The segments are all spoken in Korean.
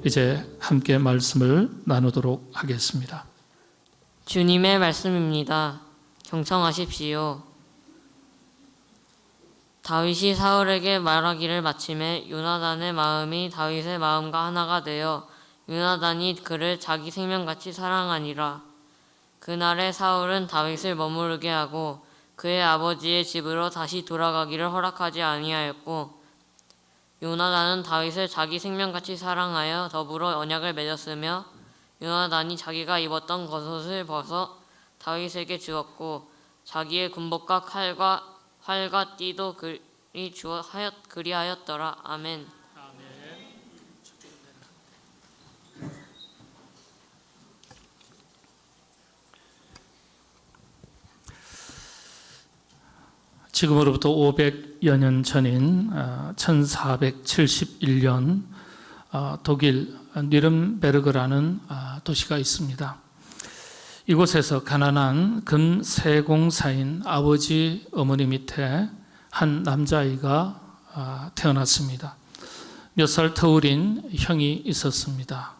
이제 함께 말씀을 나누도록 하겠습니다. 주님의 말씀입니다. 경청하십시오. 다윗이 사울에게 말하기를 마침에 요나단의 마음이 다윗의 마음과 하나가 되어 요나단이 그를 자기 생명같이 사랑하니라. 그날에 사울은 다윗을 머무르게 하고 그의 아버지의 집으로 다시 돌아가기를 허락하지 아니하였고, 요나단은 다윗을 자기 생명같이 사랑하여 더불어 언약을 맺었으며, 요나단이 자기가 입었던 겉옷을 벗어 다윗에게 주었고 자기의 군복과 활과 띠도 그리하였더라. 아멘. 지금으로부터 500여 년 전인 1471년 독일 뉘른베르그라는 도시가 있습니다. 이곳에서 가난한 금세공사인 아버지 어머니 밑에 한 남자아이가 태어났습니다. 몇 살 터울인 형이 있었습니다.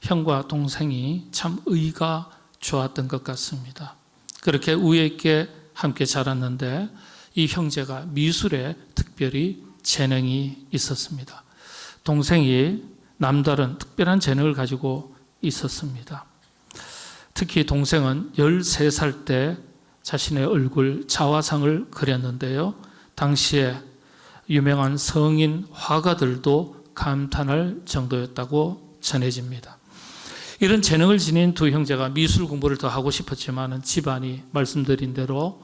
형과 동생이 참 의가 좋았던 것 같습니다. 그렇게 우애 있게 함께 자랐는데 이 형제가 미술에 특별히 재능이 있었습니다. 동생이 남다른 특별한 재능을 가지고 있었습니다. 특히 동생은 13살 때 자신의 얼굴 자화상을 그렸는데요. 당시에 유명한 성인 화가들도 감탄할 정도였다고 전해집니다. 이런 재능을 지닌 두 형제가 미술 공부를 더 하고 싶었지만 집안이 말씀드린 대로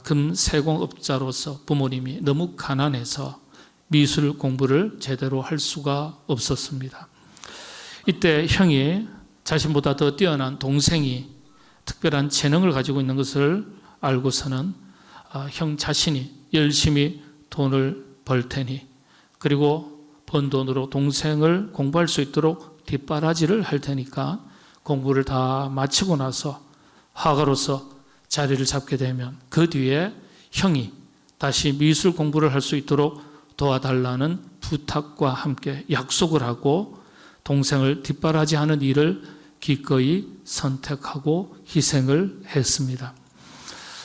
금세공업자로서 부모님이 너무 가난해서 미술 공부를 제대로 할 수가 없었습니다. 이때 형이 자신보다 더 뛰어난 동생이 특별한 재능을 가지고 있는 것을 알고서는 형 자신이 열심히 돈을 벌 테니, 그리고 번 돈으로 동생을 공부할 수 있도록 뒷바라지를 할 테니까 공부를 다 마치고 나서 화가로서 자리를 잡게 되면 그 뒤에 형이 다시 미술 공부를 할 수 있도록 도와달라는 부탁과 함께 약속을 하고 동생을 뒷바라지하는 일을 기꺼이 선택하고 희생을 했습니다.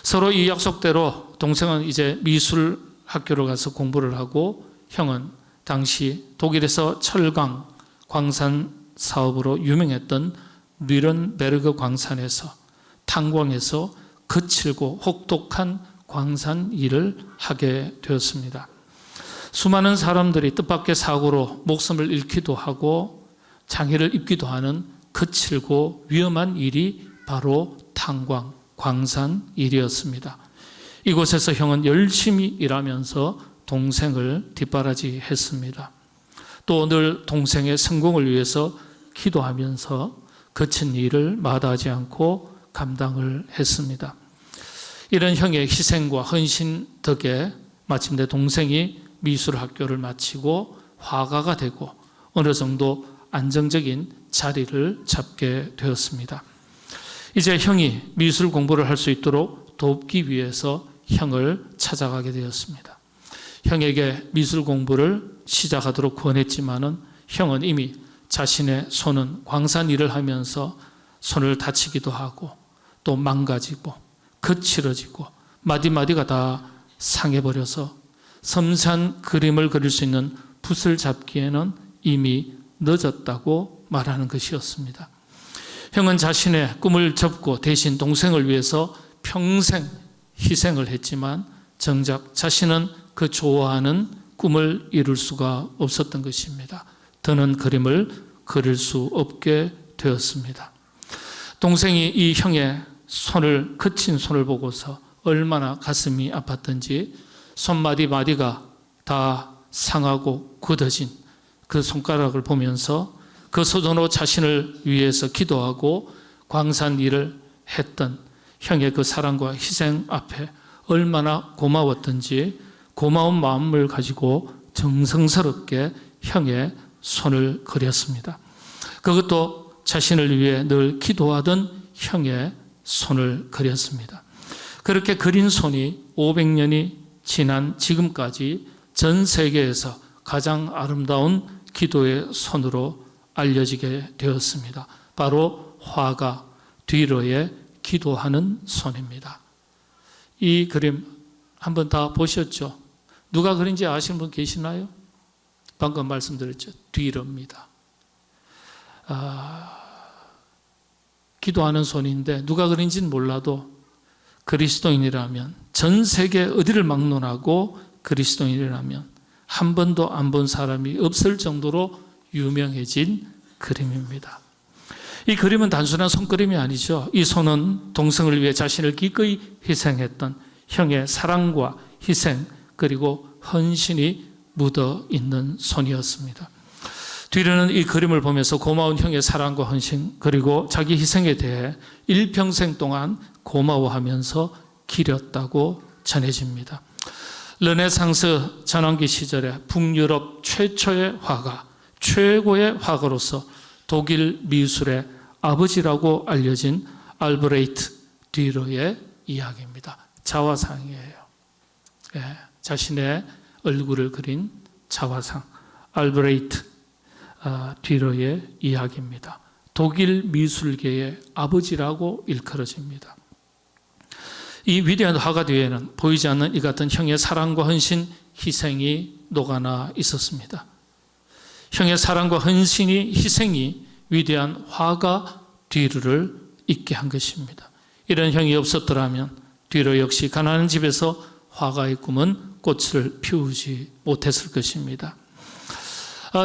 서로 이 약속대로 동생은 이제 미술 학교를 가서 공부를 하고, 형은 당시 독일에서 철강, 광산 사업으로 유명했던 뉘른베르그 광산에서 탄광에서 거칠고 혹독한 광산 일을 하게 되었습니다. 수많은 사람들이 뜻밖의 사고로 목숨을 잃기도 하고 장애를 입기도 하는 거칠고 위험한 일이 바로 탄광, 광산 일이었습니다. 이곳에서 형은 열심히 일하면서 동생을 뒷바라지했습니다. 또 늘 동생의 성공을 위해서 기도하면서 거친 일을 마다하지 않고 감당을 했습니다. 이런 형의 희생과 헌신 덕에 마침내 동생이 미술학교를 마치고 화가가 되고 어느 정도 안정적인 자리를 잡게 되었습니다. 이제 형이 미술 공부를 할 수 있도록 돕기 위해서 형을 찾아가게 되었습니다. 형에게 미술 공부를 시작하도록 권했지만은 형은 이미 자신의 손은 광산 일을 하면서 손을 다치기도 하고 또 망가지고 거칠어지고 마디마디가 다 상해버려서 섬세한 그림을 그릴 수 있는 붓을 잡기에는 이미 늦었다고 말하는 것이었습니다. 형은 자신의 꿈을 접고 대신 동생을 위해서 평생 희생을 했지만 정작 자신은 그 좋아하는 꿈을 이룰 수가 없었던 것입니다. 더는 그림을 그릴 수 없게 되었습니다. 동생이 이 형의 거친 손을 보고서 얼마나 가슴이 아팠던지 손마디 마디가 다 상하고 굳어진 그 손가락을 보면서 그 손으로 자신을 위해서 기도하고 광산 일을 했던 형의 그 사랑과 희생 앞에 얼마나 고마웠던지 고마운 마음을 가지고 정성스럽게 형의 손을 그렸습니다. 그것도 자신을 위해 늘 기도하던 형의 손을 그렸습니다. 그렇게 그린 손이 500년이 지난 지금까지 전 세계에서 가장 아름다운 기도의 손으로 알려지게 되었습니다. 바로 화가 뒤로의 기도하는 손입니다. 이 그림 한번 다 보셨죠? 누가 그린지 아시는 분 계시나요? 방금 말씀드렸죠. 뒤로입니다. 기도하는 손인데 누가 그린지는 몰라도 그리스도인이라면, 전 세계 어디를 막론하고 그리스도인이라면 한 번도 안 본 사람이 없을 정도로 유명해진 그림입니다. 이 그림은 단순한 손그림이 아니죠. 이 손은 동성을 위해 자신을 기꺼이 희생했던 형의 사랑과 희생 그리고 헌신이 묻어 있는 손이었습니다. 뒤로는 이 그림을 보면서 고마운 형의 사랑과 헌신 그리고 자기 희생에 대해 일평생 동안 고마워하면서 기렸다고 전해집니다. 르네상스 전환기 시절에 북유럽 최초의 화가, 최고의 화가로서 독일 미술의 아버지라고 알려진 알브레이트 뒤로의 이야기입니다. 자화상이에요. 자신의 얼굴을 그린 자화상, 알브레이트 뒤로의 이야기입니다. 독일 미술계의 아버지라고 일컬어집니다. 이 위대한 화가 뒤에는 보이지 않는 이 같은 형의 사랑과 헌신, 희생이 녹아나 있었습니다. 형의 사랑과 헌신이, 희생이 위대한 화가 뒤로를 있게 한 것입니다. 이런 형이 없었더라면 뒤로 역시 가난한 집에서 화가의 꿈은 꽃을 피우지 못했을 것입니다.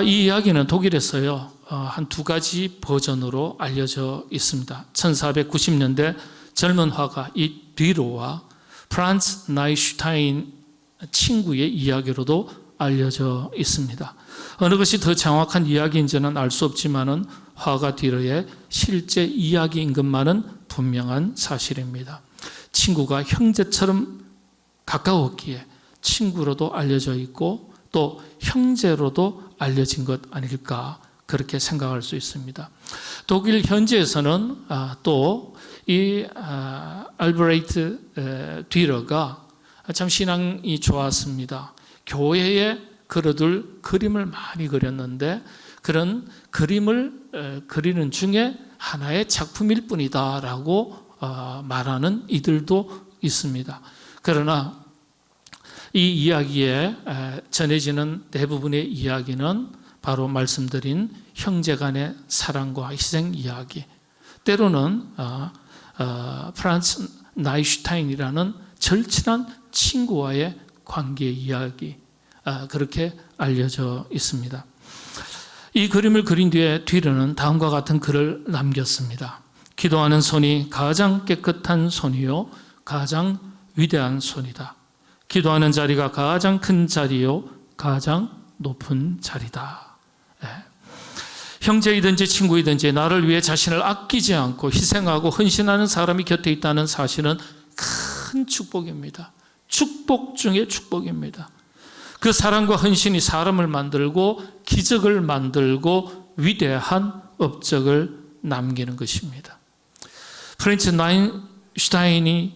이 이야기는 독일에서요, 한 두 가지 버전으로 알려져 있습니다. 1490년대 젊은 화가 이 뒤로와 프란츠 나이슈타인 친구의 이야기로도 알려져 있습니다. 어느 것이 더 정확한 이야기인지는 알 수 없지만은 화가 뒤로의 실제 이야기인 것만은 분명한 사실입니다. 친구가 형제처럼 가까웠기에 친구로도 알려져 있고 또 형제로도 알려진 것 아닐까 그렇게 생각할 수 있습니다. 독일 현지에서는 또 이 알브레이트 뒤러가 참 신앙이 좋았습니다. 교회에 걸어둘 그림을 많이 그렸는데 그런 그림을 그리는 중에 하나의 작품일 뿐이다라고 말하는 이들도 있습니다. 그러나 이 이야기에 전해지는 대부분의 이야기는 바로 말씀드린 형제 간의 사랑과 희생 이야기, 때로는 프란츠 나이슈타인이라는 절친한 친구와의 관계 이야기, 그렇게 알려져 있습니다. 이 그림을 그린 뒤로는 다음과 같은 글을 남겼습니다. 기도하는 손이 가장 깨끗한 손이요 가장 위대한 손이다. 기도하는 자리가 가장 큰 자리요 가장 높은 자리다. 형제이든지 친구이든지 나를 위해 자신을 아끼지 않고 희생하고 헌신하는 사람이 곁에 있다는 사실은 큰 축복입니다. 축복 중에 축복입니다. 그 사랑과 헌신이 사람을 만들고 기적을 만들고 위대한 업적을 남기는 것입니다. 프란츠 나인슈타인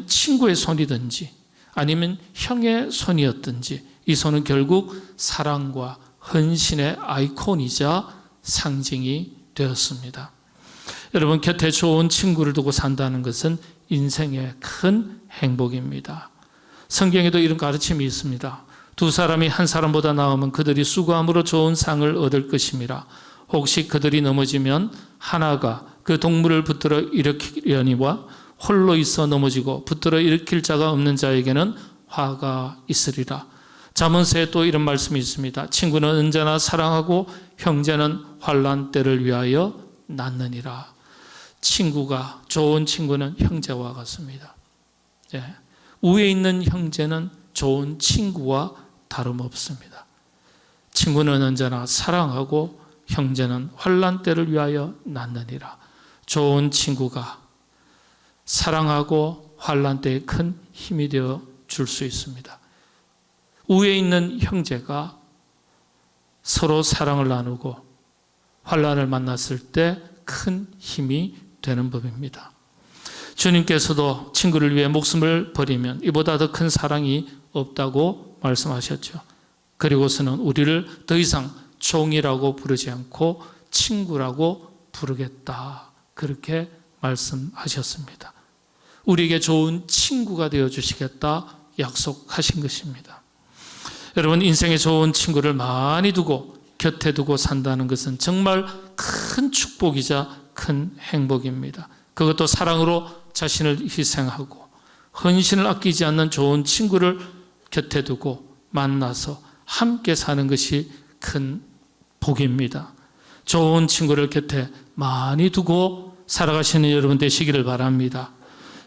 친구의 손이든지 아니면 형의 손이었든지 이 손은 결국 사랑과 헌신의 아이콘이자 상징이 되었습니다. 여러분, 곁에 좋은 친구를 두고 산다는 것은 인생의 큰 행복입니다. 성경에도 이런 가르침이 있습니다. 두 사람이 한 사람보다 나으면 그들이 수고함으로 좋은 상을 얻을 것임이라. 혹시 그들이 넘어지면 하나가 그 동물을 붙들어 일으키려니와 홀로 있어 넘어지고 붙들어 일으킬 자가 없는 자에게는 화가 있으리라. 잠언서에 또 이런 말씀이 있습니다. 친구는 언제나 사랑하고 형제는 환난 때를 위하여 낳느니라. 좋은 친구는 형제와 같습니다. 위에 있는 형제는 좋은 친구와 다름없습니다. 친구는 언제나 사랑하고 형제는 환난 때를 위하여 낳느니라. 좋은 친구가 사랑하고 환난 때에 큰 힘이 되어 줄 수 있습니다. 위에 있는 형제가 서로 사랑을 나누고 환난을 만났을 때 큰 힘이 되는 법입니다. 주님께서도 친구를 위해 목숨을 버리면 이보다 더 큰 사랑이 없다고 말씀하셨죠. 그리고서는 우리를 더 이상 종이라고 부르지 않고 친구라고 부르겠다. 그렇게 말씀하셨습니다. 우리에게 좋은 친구가 되어주시겠다 약속하신 것입니다. 여러분, 인생에 좋은 친구를 많이 두고 곁에 두고 산다는 것은 정말 큰 축복이자 큰 행복입니다. 그것도 사랑으로 자신을 희생하고 헌신을 아끼지 않는 좋은 친구를 곁에 두고 만나서 함께 사는 것이 큰 복입니다. 좋은 친구를 곁에 많이 두고 살아가시는 여러분 되시기를 바랍니다.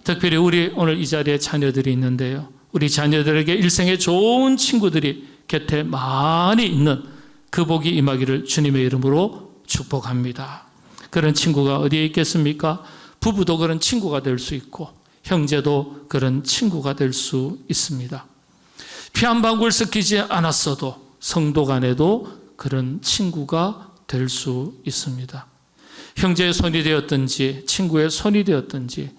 특별히 우리 오늘 이 자리에 자녀들이 있는데요. 우리 자녀들에게 일생에 좋은 친구들이 곁에 많이 있는 그 복이 임하기를 주님의 이름으로 축복합니다. 그런 친구가 어디에 있겠습니까? 부부도 그런 친구가 될 수 있고 형제도 그런 친구가 될 수 있습니다. 피 한 방울 섞이지 않았어도 성도 간에도 그런 친구가 될 수 있습니다. 형제의 손이 되었든지 친구의 손이 되었든지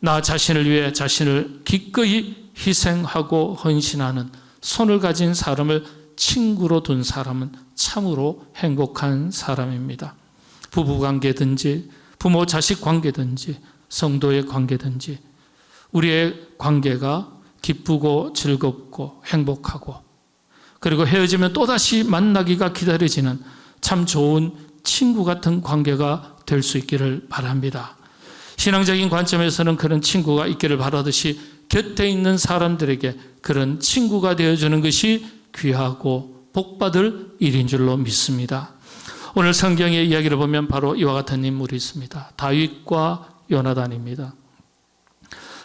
나 자신을 위해 자신을 기꺼이 희생하고 헌신하는 손을 가진 사람을 친구로 둔 사람은 참으로 행복한 사람입니다. 부부관계든지 부모 자식 관계든지 성도의 관계든지 우리의 관계가 기쁘고 즐겁고 행복하고 그리고 헤어지면 또다시 만나기가 기다려지는 참 좋은 친구 같은 관계가 될 수 있기를 바랍니다. 신앙적인 관점에서는 그런 친구가 있기를 바라듯이 곁에 있는 사람들에게 그런 친구가 되어주는 것이 귀하고 복받을 일인 줄로 믿습니다. 오늘 성경의 이야기를 보면 바로 이와 같은 인물이 있습니다. 다윗과 요나단입니다.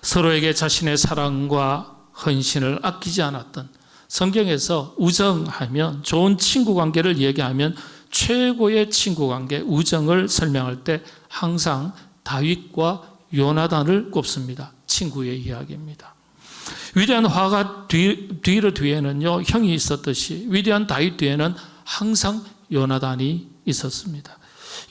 서로에게 자신의 사랑과 헌신을 아끼지 않았던, 성경에서 우정하면 좋은 친구 관계를 얘기하면 최고의 친구 관계, 우정을 설명할 때 항상 다윗과 요나단을 꼽습니다. 친구의 이야기입니다. 위대한 화가 뒤에는요 형이 있었듯이 위대한 다윗 뒤에는 항상 요나단이 있었습니다.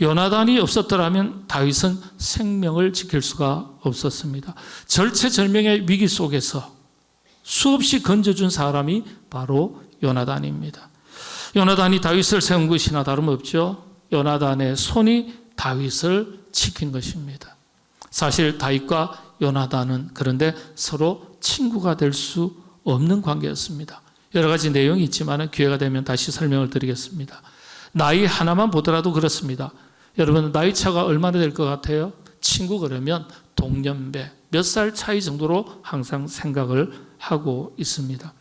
요나단이 없었더라면 다윗은 생명을 지킬 수가 없었습니다. 절체절명의 위기 속에서 수없이 건져준 사람이 바로 요나단입니다. 요나단이 다윗을 세운 것이나 다름없죠. 요나단의 손이 다윗을 지킨 것입니다. 사실 다윗과 요나단은 그런데 서로 친구가 될 수 없는 관계였습니다. 여러 가지 내용이 있지만 기회가 되면 다시 설명을 드리겠습니다. 나이 하나만 보더라도 그렇습니다. 여러분 나이 차가 얼마나 될 것 같아요? 친구 그러면 동년배 몇 살 차이 정도로 항상 생각을 하고 있습니다.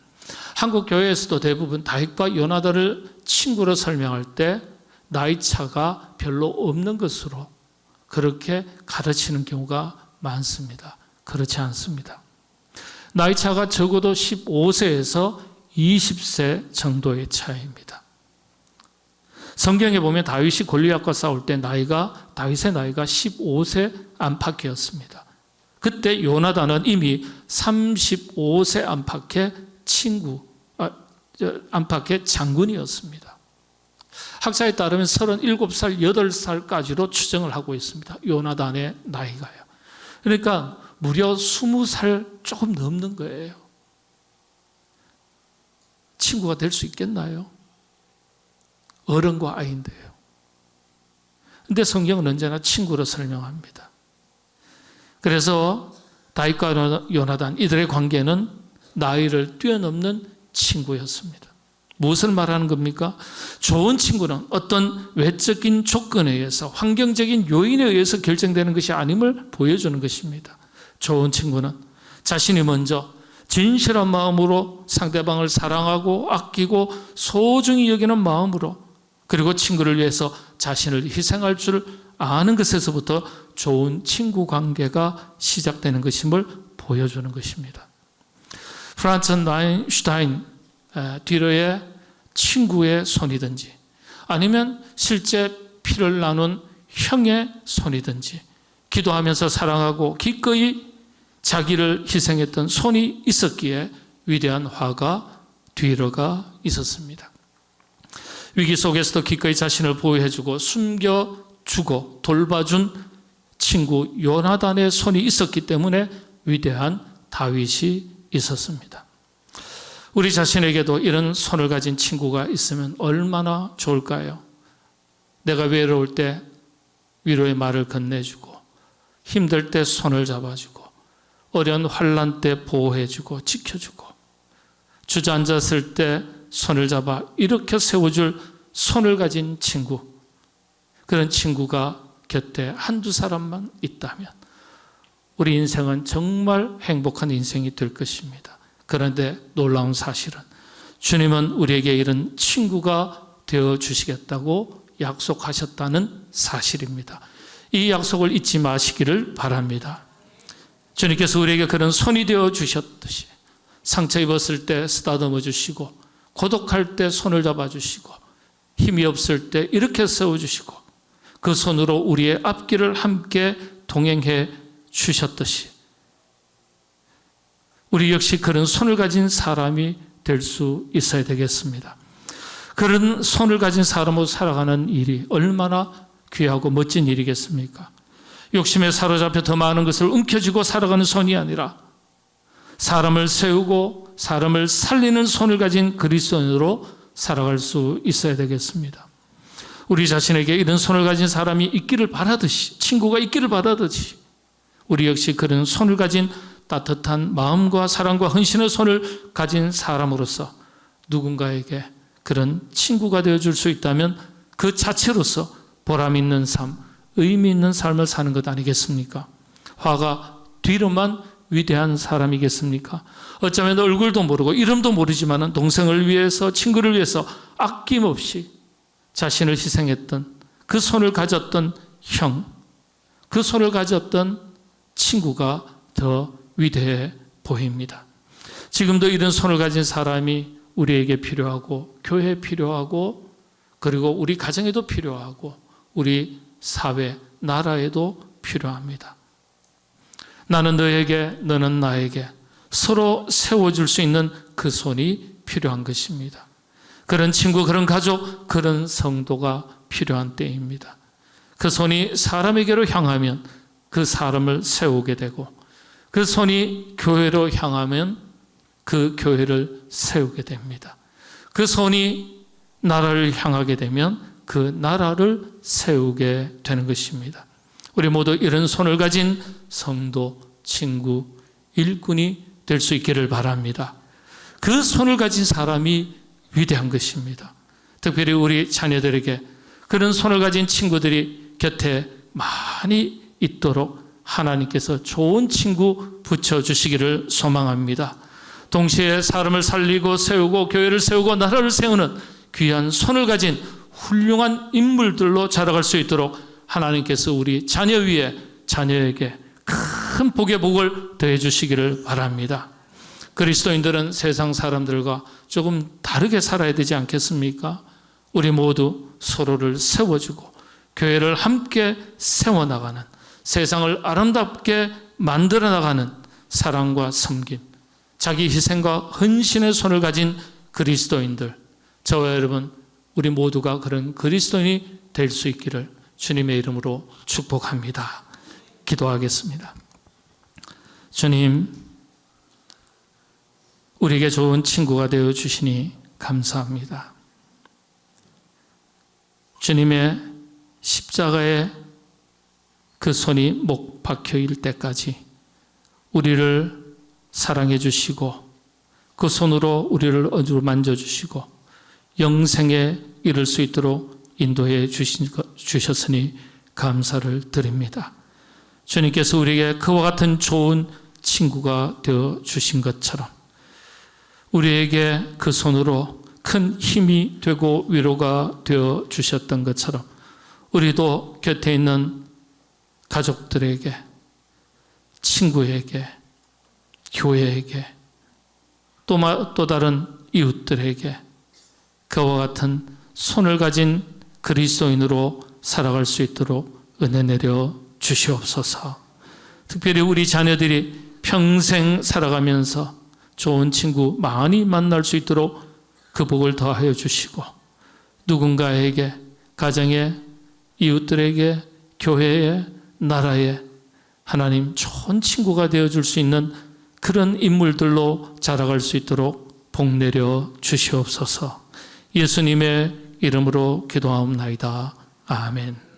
한국 교회에서도 대부분 다윗과 요나단을 친구로 설명할 때 나이 차가 별로 없는 것으로 그렇게 가르치는 경우가 많습니다. 그렇지 않습니다. 나이 차가 적어도 15세에서 20세 정도의 차이입니다. 성경에 보면 다윗이 골리앗과 싸울 때 다윗의 나이가 15세 안팎이었습니다. 그때 요나단은 이미 35세 안팎의 안팎의 장군이었습니다. 학자에 따르면 37살, 8살까지로 추정을 하고 있습니다. 요나단의 나이가요. 그러니까 무려 20살 조금 넘는 거예요. 친구가 될 수 있겠나요? 어른과 아이인데요. 근데 성경은 언제나 친구로 설명합니다. 그래서 다윗과 요나단 이들의 관계는 나이를 뛰어넘는 친구였습니다. 무엇을 말하는 겁니까? 좋은 친구는 어떤 외적인 조건에 의해서 환경적인 요인에 의해서 결정되는 것이 아님을 보여주는 것입니다. 좋은 친구는 자신이 먼저 진실한 마음으로 상대방을 사랑하고 아끼고 소중히 여기는 마음으로 그리고 친구를 위해서 자신을 희생할 줄 아는 것에서부터 좋은 친구 관계가 시작되는 것임을 보여주는 것입니다. 프란츠 나인슈타인 뒤로의 친구의 손이든지 아니면 실제 피를 나눈 형의 손이든지 기도하면서 사랑하고 기꺼이 자기를 희생했던 손이 있었기에 위대한 화가 뒤로가 있었습니다. 위기 속에서도 기꺼이 자신을 보호해주고 숨겨주고 돌봐준 친구 요나단의 손이 있었기 때문에 위대한 다윗이 있었습니다. 우리 자신에게도 이런 손을 가진 친구가 있으면 얼마나 좋을까요? 내가 외로울 때 위로의 말을 건네주고, 힘들 때 손을 잡아주고, 어려운 환난 때 보호해주고 지켜주고, 주저앉았을 때 손을 잡아 일으켜 세워줄 손을 가진 친구, 그런 친구가 곁에 한두 사람만 있다면 우리 인생은 정말 행복한 인생이 될 것입니다. 그런데 놀라운 사실은 주님은 우리에게 이런 친구가 되어 주시겠다고 약속하셨다는 사실입니다. 이 약속을 잊지 마시기를 바랍니다. 주님께서 우리에게 그런 손이 되어 주셨듯이 상처 입었을 때 쓰다듬어 주시고, 고독할 때 손을 잡아 주시고, 힘이 없을 때 이렇게 세워 주시고, 그 손으로 우리의 앞길을 함께 동행해 주셨듯이 우리 역시 그런 손을 가진 사람이 될 수 있어야 되겠습니다. 그런 손을 가진 사람으로 살아가는 일이 얼마나 귀하고 멋진 일이겠습니까? 욕심에 사로잡혀 더 많은 것을 움켜쥐고 살아가는 손이 아니라 사람을 세우고 사람을 살리는 손을 가진 그리스도인으로 살아갈 수 있어야 되겠습니다. 우리 자신에게 이런 손을 가진 사람이 있기를 바라듯이, 친구가 있기를 바라듯이 우리 역시 그런 손을 가진 따뜻한 마음과 사랑과 헌신의 손을 가진 사람으로서 누군가에게 그런 친구가 되어줄 수 있다면 그 자체로서 보람 있는 삶, 의미 있는 삶을 사는 것 아니겠습니까? 화가 뒤로만 위대한 사람이겠습니까? 어쩌면 얼굴도 모르고 이름도 모르지만 동생을 위해서, 친구를 위해서 아낌없이 자신을 희생했던 그 손을 가졌던 형, 그 손을 가졌던 친구가 더 위대해 보입니다. 지금도 이런 손을 가진 사람이 우리에게 필요하고, 교회에 필요하고, 그리고 우리 가정에도 필요하고, 우리 사회, 나라에도 필요합니다. 나는 너에게, 너는 나에게 서로 세워줄 수 있는 그 손이 필요한 것입니다. 그런 친구, 그런 가족, 그런 성도가 필요한 때입니다. 그 손이 사람에게로 향하면 그 사람을 세우게 되고, 그 손이 교회로 향하면 그 교회를 세우게 됩니다. 그 손이 나라를 향하게 되면 그 나라를 세우게 되는 것입니다. 우리 모두 이런 손을 가진 성도, 친구, 일꾼이 될 수 있기를 바랍니다. 그 손을 가진 사람이 위대한 것입니다. 특별히 우리 자녀들에게 그런 손을 가진 친구들이 곁에 많이 있도록 하나님께서 좋은 친구 붙여주시기를 소망합니다. 동시에 사람을 살리고 세우고 교회를 세우고 나라를 세우는 귀한 손을 가진 훌륭한 인물들로 자라갈 수 있도록 하나님께서 우리 자녀 위에 자녀에게 큰 복의 복을 더해 주시기를 바랍니다. 그리스도인들은 세상 사람들과 조금 다르게 살아야 되지 않겠습니까? 우리 모두 서로를 세워주고 교회를 함께 세워나가는, 세상을 아름답게 만들어 나가는 사랑과 섬김, 자기 희생과 헌신의 손을 가진 그리스도인들, 저와 여러분 우리 모두가 그런 그리스도인이 될 수 있기를 주님의 이름으로 축복합니다. 기도하겠습니다. 주님, 우리에게 좋은 친구가 되어 주시니 감사합니다. 주님의 십자가에 그 손이 목 박혀일 때까지 우리를 사랑해 주시고 그 손으로 우리를 어루만져 주시고 영생에 이를 수 있도록 인도해 주셨으니 감사를 드립니다. 주님께서 우리에게 그와 같은 좋은 친구가 되어 주신 것처럼 우리에게 그 손으로 큰 힘이 되고 위로가 되어 주셨던 것처럼 우리도 곁에 있는 가족들에게, 친구에게, 교회에게, 또 다른 이웃들에게 그와 같은 손을 가진 그리스도인으로 살아갈 수 있도록 은혜 내려 주시옵소서. 특별히 우리 자녀들이 평생 살아가면서 좋은 친구 많이 만날 수 있도록 그 복을 더하여 주시고, 누군가에게, 가정에, 이웃들에게, 교회에, 나라에 하나님 좋은 친구가 되어줄 수 있는 그런 인물들로 자라갈 수 있도록 복 내려 주시옵소서. 예수님의 이름으로 기도하옵나이다. 아멘.